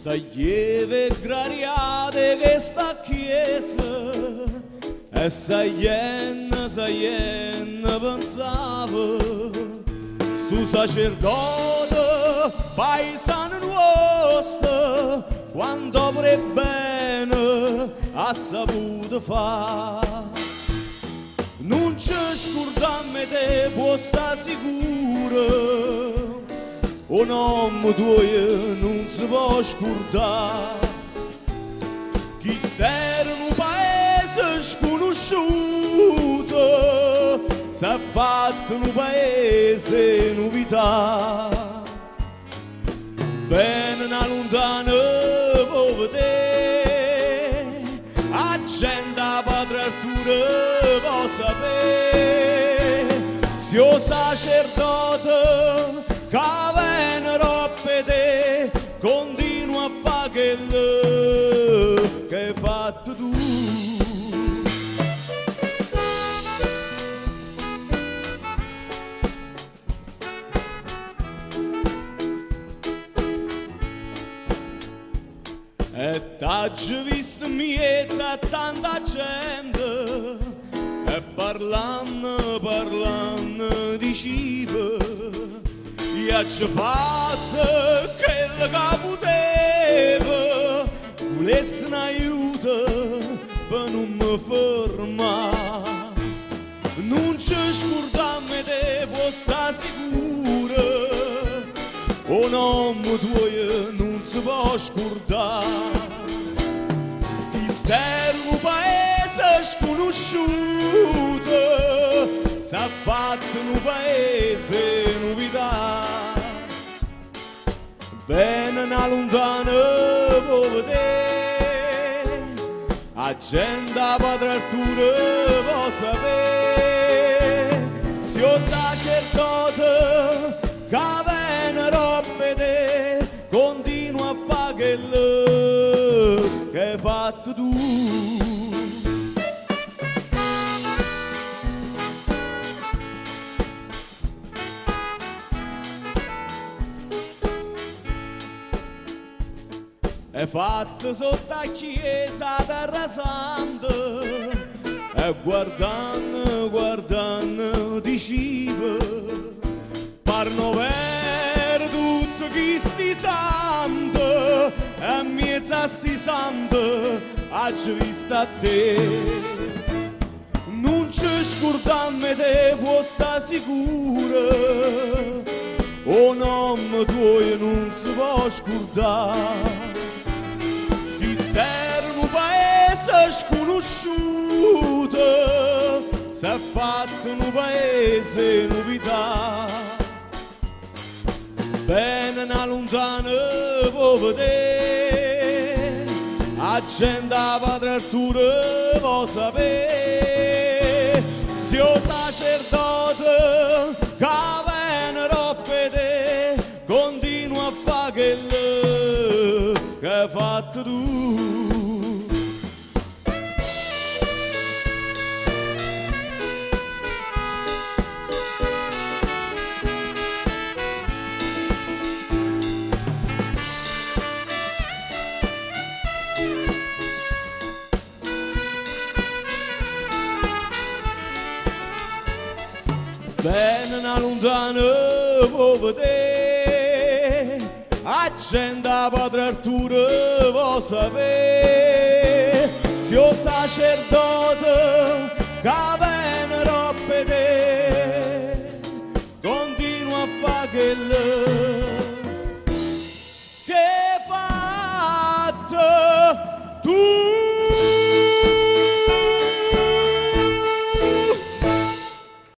se lieve grariate che sta chiesa e se ienna pensava stu sacerdote paesano nostro quando per bene ha saputo fare. Non ci scordiamo te può sta sicuro, un uomo tuo non si può scordare. Chi sta in un paese sconosciuto si è fatto un paese novità. Viene una lontana per vedere, la gente a Padre Arturo può sapere. Se o sacerdote che venero per te continua a fare quello che hai fatto tu. E t'hai visto miezza tanta gente e parlando di cibo e ha fatto quello che poteva, volesse un aiuto per non mi fermare. Non ci scordiamo te può sta sicuro, un uomo tuo non si può scordare. Chi sta in un paese sconosciuto si è fatto un paese novità. Viene una lontana per vedere, la gente a Padre Arturo può sapere. Se o sacerdote che venero per te continua a fare quello che hai fatto tu. È fatto sotto la chiesa a Terra Santa e guardando diceva parno per tutto chi sti santo e mezza sti santo haggi visto a te. Non ci scordiamo te può sta sicuro, un uomo tuo non si può scordare. Un paese sconosciuto si è fatto un paese novità. Viene una lontana per vedere, la gente a Padre Arturo può sapere. Se o sacerdote che venero per te continua a fare quello che hai fatto tu. Viene una lontana per vedere, la gente a Padre Arturo può sapere. Se o sacerdote che